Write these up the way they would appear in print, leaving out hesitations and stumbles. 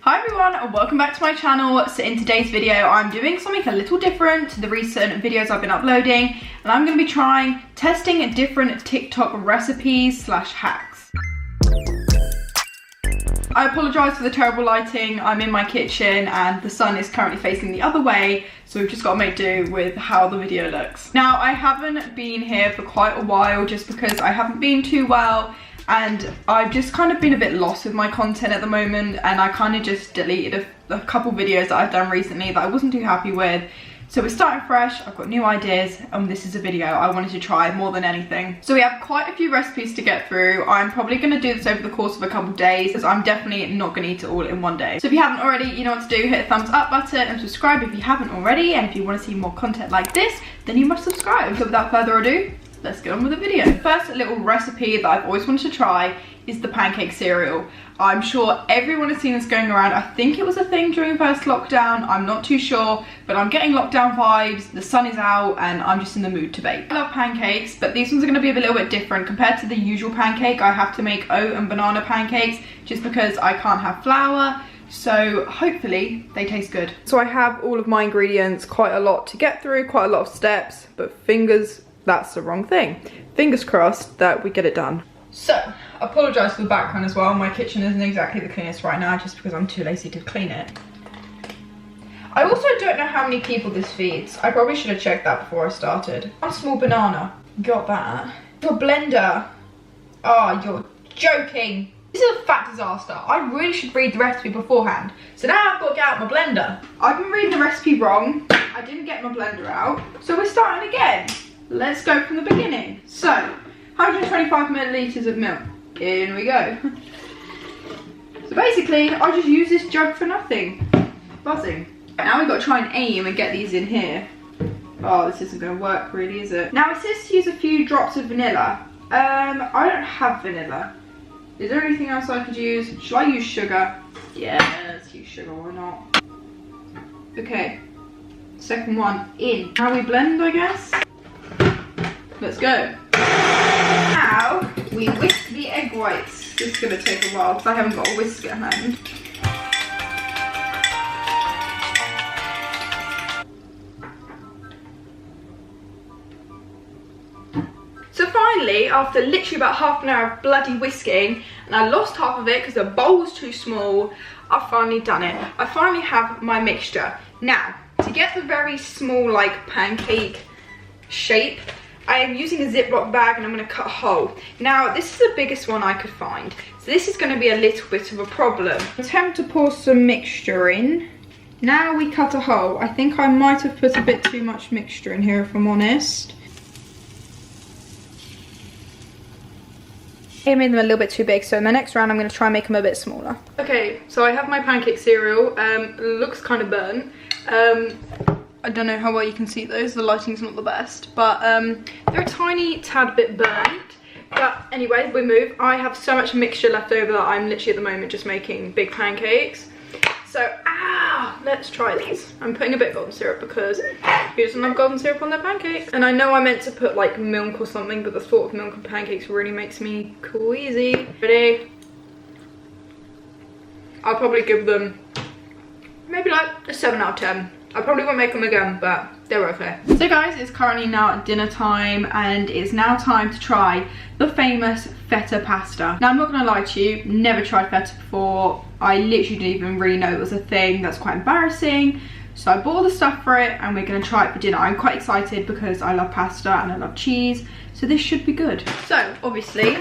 Hi everyone and welcome back to my channel. So in today's video I'm doing something a little different to the recent videos I've been uploading, and I'm going to be testing different TikTok recipes / hacks. I apologise for the terrible lighting. I'm in my kitchen and the sun is currently facing the other way, so we've just got to make do with how the video looks. Now I haven't been here for quite a while just because I haven't been too well, and I've just kind of been a bit lost with my content at the moment, and I kind of just deleted a couple videos that I've done recently that I wasn't too happy with. So we're starting fresh, I've got new ideas, and this is a video I wanted to try more than anything. So we have quite a few recipes to get through. I'm probably going to do this over the course of a couple of days, because I'm definitely not going to eat it all in one day. So if you haven't already, you know what to do. Hit the thumbs up button and subscribe if you haven't already, and if you want to see more content like this, then you must subscribe. So without further ado, let's get on with the video. First little recipe that I've always wanted to try is the pancake cereal. I'm sure everyone has seen this going around. I think it was a thing during first lockdown, I'm not too sure, but I'm getting lockdown vibes, the sun is out, and I'm just in the mood to bake. I love pancakes, but these ones are going to be a little bit different. Compared to the usual pancake, I have to make oat and banana pancakes just because I can't have flour. So hopefully they taste good. So I have all of my ingredients, quite a lot to get through, quite a lot of steps, but that's the wrong thing. Fingers crossed that we get it done. So, I apologise for the background as well. My kitchen isn't exactly the cleanest right now just because I'm too lazy to clean it. I also don't know how many people this feeds. I probably should have checked that before I started. One small banana. Got that. Your blender. Oh, you're joking. This is a fat disaster. I really should read the recipe beforehand. So now I've got to get out my blender. I've been reading the recipe wrong. I didn't get my blender out. So we're starting again. Let's go from the beginning. So, 125 millilitres of milk. In we go. So basically, I just use this jug for nothing. Buzzing. Now we've got to try and aim and get these in here. Oh, this isn't going to work really, is it? Now it says to use a few drops of vanilla. I don't have vanilla. Is there anything else I could use? Should I use sugar? Yeah, let's use sugar, why not? Okay. Second one in. Now we blend, I guess. Let's go. Now we whisk the egg whites. This is going to take a while because I haven't got a whisk at hand. So finally, after literally about half an hour of bloody whisking, and I lost half of it because the bowl was too small, I've finally done it. I finally have my mixture. Now, to get the very small like pancake shape, I am using a Ziploc bag and I'm going to cut a hole. Now this is the biggest one I could find, so this is going to be a little bit of a problem. Attempt to pour some mixture in. Now we cut a hole. I think I might have put a bit too much mixture in here if I'm honest. I made them a little bit too big, so in the next round I'm going to try and make them a bit smaller. Okay, so I have my pancake cereal. Looks kind of burnt. I don't know how well you can see those, the lighting's not the best, but they're a tiny tad bit burnt. But anyway, we move. I have so much mixture left over that I'm literally at the moment just making big pancakes. So, let's try these. I'm putting a bit of golden syrup because who doesn't love golden syrup on their pancakes? And I know I meant to put like milk or something, but the thought of milk and pancakes really makes me queasy. Ready? I'll probably give them maybe like a 7 out of 10. I probably won't make them again, but they're okay. So guys, it's currently now at dinner time and it's now time to try the famous feta pasta. Now I'm not gonna lie to you, never tried feta before. I literally didn't even really know it was a thing. That's quite embarrassing. So I bought all the stuff for it and we're gonna try it for dinner. I'm quite excited because I love pasta and I love cheese, so this should be good. So obviously,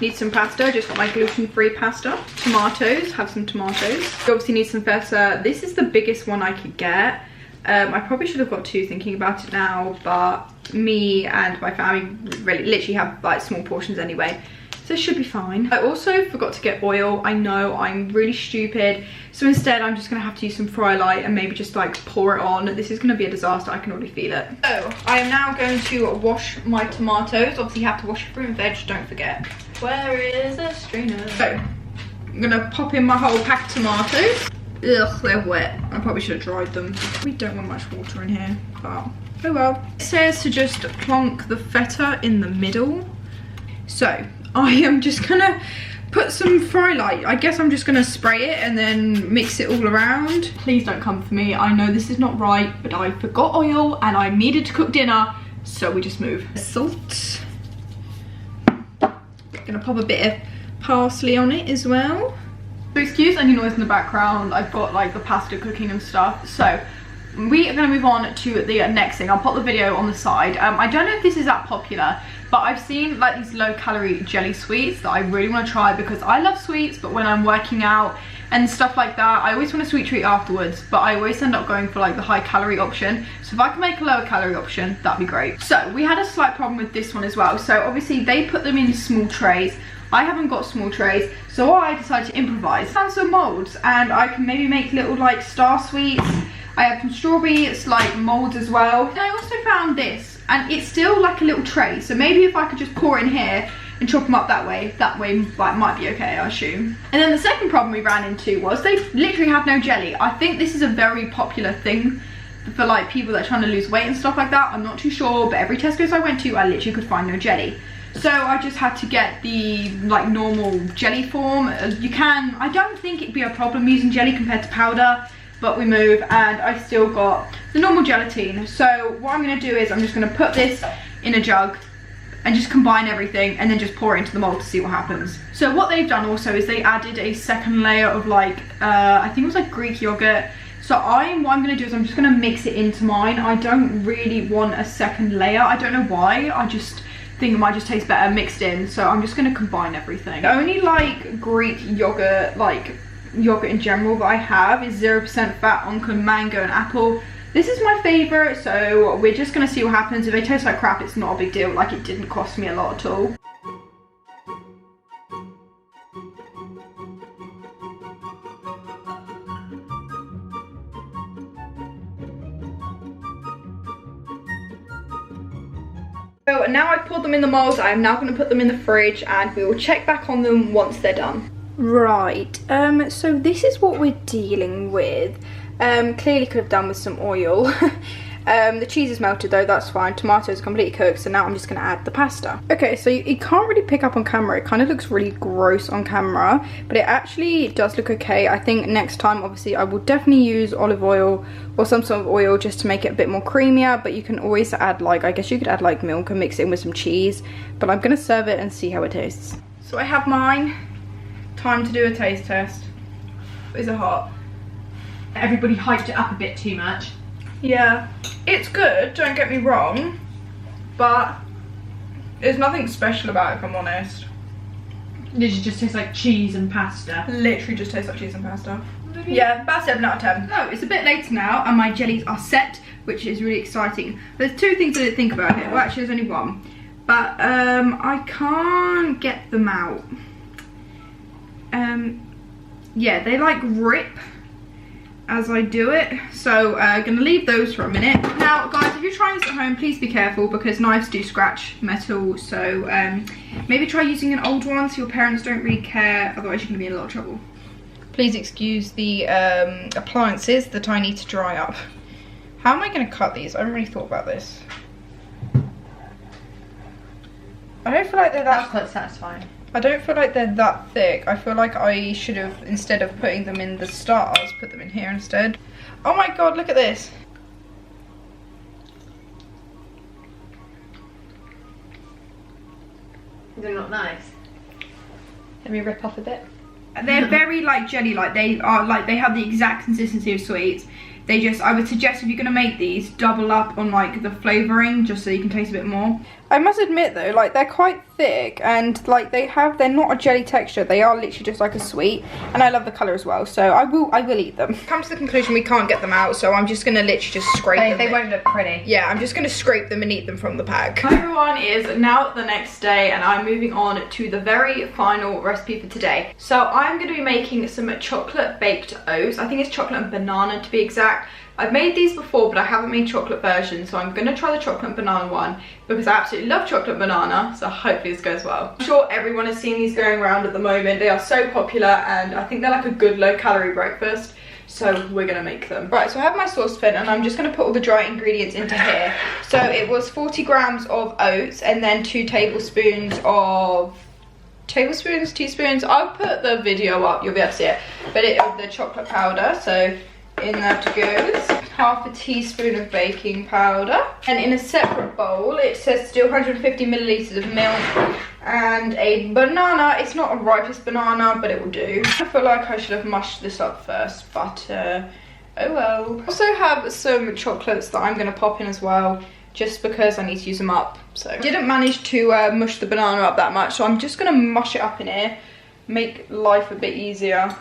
need some pasta. Just got my gluten-free pasta. Tomatoes, have some tomatoes. You obviously need some feta. This is the biggest one I could get. I probably should have got two thinking about it now, but me and my family really literally have like small portions anyway, so it should be fine. I also forgot to get oil. I know, I'm really stupid, so instead I'm just gonna have to use some Fry Light and maybe just like pour it on. This is gonna be a disaster, I can already feel it. So I am now going to wash my tomatoes. Obviously you have to wash your fruit and veg, don't forget. Where is the strainer? So I'm gonna pop in my whole pack of tomatoes. Ugh, they're wet. I probably should have dried them. We don't want much water in here, but oh well. It says to just plonk the feta in the middle. So I am just gonna put some fry light. I guess I'm just gonna spray it and then mix it all around. Please don't come for me. I know this is not right, but I forgot oil and I needed to cook dinner, so we just move. Salt. Gonna pop a bit of parsley on it as well. So excuse any noise in the background. I've got like the pasta cooking and stuff. So we are going to move on to the next thing. I'll pop the video on the side. I don't know if this is that popular, but I've seen like these low calorie jelly sweets that I really want to try because I love sweets, but when I'm working out and stuff like that, I always want a sweet treat afterwards, but I always end up going for like the high calorie option. So if I can make a lower calorie option, that'd be great. So we had a slight problem with this one as well. So obviously they put them in small trays. I haven't got small trays, so I decided to improvise. I found some molds and I can maybe make little like star sweets. I have some strawberry like molds as well. And I also found this, and it's still like a little tray, so maybe if I could just pour it in here and chop them up that way like, might be okay, I assume. And then the second problem we ran into was they literally had no jelly. I think this is a very popular thing for like people that are trying to lose weight and stuff like that. I'm not too sure, but every Tesco's I went to, I literally could find no jelly. So I just had to get the like normal jelly form. You can, I don't think it'd be a problem using jelly compared to powder, but we move and I still got the normal gelatine. So what I'm going to do is I'm just going to put this in a jug and just combine everything and then just pour it into the mold to see what happens. So what they've done also is they added a second layer of like, I think it was like Greek yogurt. So what I'm going to do is I'm just going to mix it into mine. I don't really want a second layer. I don't know why. I just think it might just taste better mixed in. So I'm just going to combine everything. The only like Greek yogurt, like yogurt in general that I have is 0% fat on mango and apple. This is my favorite, so we're just gonna see what happens. If they taste like crap, it's not a big deal. Like, it didn't cost me a lot at all. So now I've poured them in the molds. I am now going to put them in the fridge and we will check back on them once they're done. Right, so this is what we're dealing with. Clearly could have done with some oil. The cheese is melted though, that's fine. Tomatoes are completely cooked, so now I'm just going to add the pasta. Okay, so you can't really pick up on camera. It kind of looks really gross on camera, but it actually does look okay. I think next time, obviously, I will definitely use olive oil or some sort of oil just to make it a bit more creamier, but you can always add like, I guess you could add like milk and mix it in with some cheese, but I'm going to serve it and see how it tastes. So I have mine. Time to do a taste test. Is it hot? Everybody hyped it up a bit too much. Yeah, it's good, don't get me wrong, but there's nothing special about it, if I'm honest. Did it just taste like cheese and pasta? Literally just tastes like cheese and pasta. Yeah, about 7 out of 10. No, it's a bit later now and my jellies are set, which is really exciting. There's two things I didn't think about here. Well, actually there's only one, but I can't get them out. Yeah, they like rip as I do it, so I'm gonna leave those for a minute. Now guys, if you're trying this at home, please be careful because knives do scratch metal, so maybe try using an old one so your parents don't really care, otherwise you're gonna be in a lot of trouble. Please excuse the appliances that I need to dry up. How am I gonna cut these? I haven't really thought about this. I don't feel like they're That's quite satisfying. I don't feel like they're that thick. I feel like I should have, instead of putting them in the stars, put them in here instead. Oh my god, look at this. They're not nice. Let me rip off a bit. They're very like jelly, like they are like, they have the exact consistency of sweets. They just, I would suggest if you're gonna make these, double up on like the flavouring just so you can taste a bit more. I must admit though, like they're quite thick and like they're not a jelly texture, they are literally just like a sweet, and I love the colour as well, so I will eat them. Come to the conclusion we can't get them out, so I'm just gonna literally just scrape them. They won't look pretty. Yeah, I'm just gonna scrape them and eat them from the pack. Hi everyone, it is now the next day and I'm moving on to the very final recipe for today. So I'm gonna be making some chocolate baked oats. I think it's chocolate and banana to be exact. I've made these before, but I haven't made chocolate versions, so I'm gonna try the chocolate and banana one because I absolutely love chocolate banana, so hopefully this goes well. I'm sure everyone has seen these going around at the moment. They are so popular and I think they're like a good low calorie breakfast, so we're gonna make them. Right, so I have my saucepan and I'm just gonna put all the dry ingredients into here. So it was 40 grams of oats and then 2 tablespoons of tablespoons, teaspoons. I'll put the video up, you'll be able to see it. But of the chocolate powder, so in that goes half a teaspoon of baking powder. And in a separate bowl, it says still 150 milliliters of milk and a banana. It's not a ripest banana, but it will do. I feel like I should have mushed this up first, but oh well. I also have some chocolates that I'm gonna pop in as well, just because I need to use them up. So I didn't manage to mush the banana up that much, so I'm just gonna mush it up in here, make life a bit easier.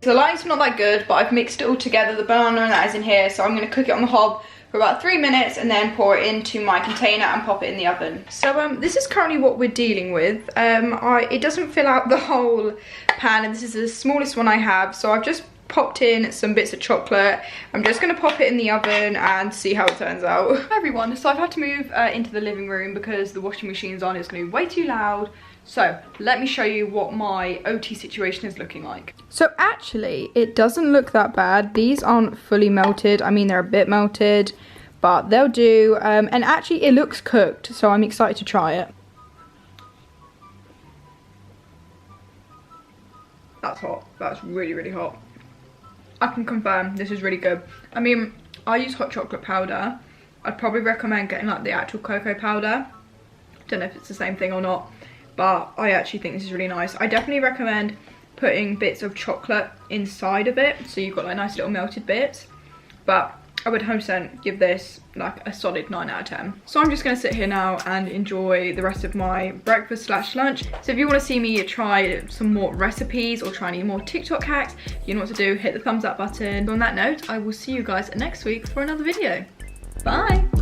The lighting's not that good, but I've mixed it all together, the banana and that is in here, so I'm gonna cook it on the hob for about 3 minutes and then pour it into my container and pop it in the oven. So this is currently what we're dealing with. It doesn't fill out the whole pan, and this is the smallest one I have, so I've just popped in some bits of chocolate. I'm just going to pop it in the oven and see how it turns out. Hi everyone, so I've had to move into the living room because the washing machine's on. It's going to be way too loud. So let me show you what my OT situation is looking like. So actually it doesn't look that bad. These aren't fully melted. I mean, they're a bit melted, but they'll do. And actually it looks cooked, so I'm excited to try it. That's hot. That's really, really hot. I can confirm this is really good. I mean, I use hot chocolate powder. I'd probably recommend getting like the actual cocoa powder. Don't know if it's the same thing or not, but I actually think this is really nice. I definitely recommend putting bits of chocolate inside of it, so you've got like nice little melted bits. But I would 100% give this like a solid 9 out of 10. So I'm just gonna sit here now and enjoy the rest of my breakfast / lunch. So if you wanna see me try some more recipes or try any more TikTok hacks, you know what to do, hit the thumbs up button. On that note, I will see you guys next week for another video. Bye.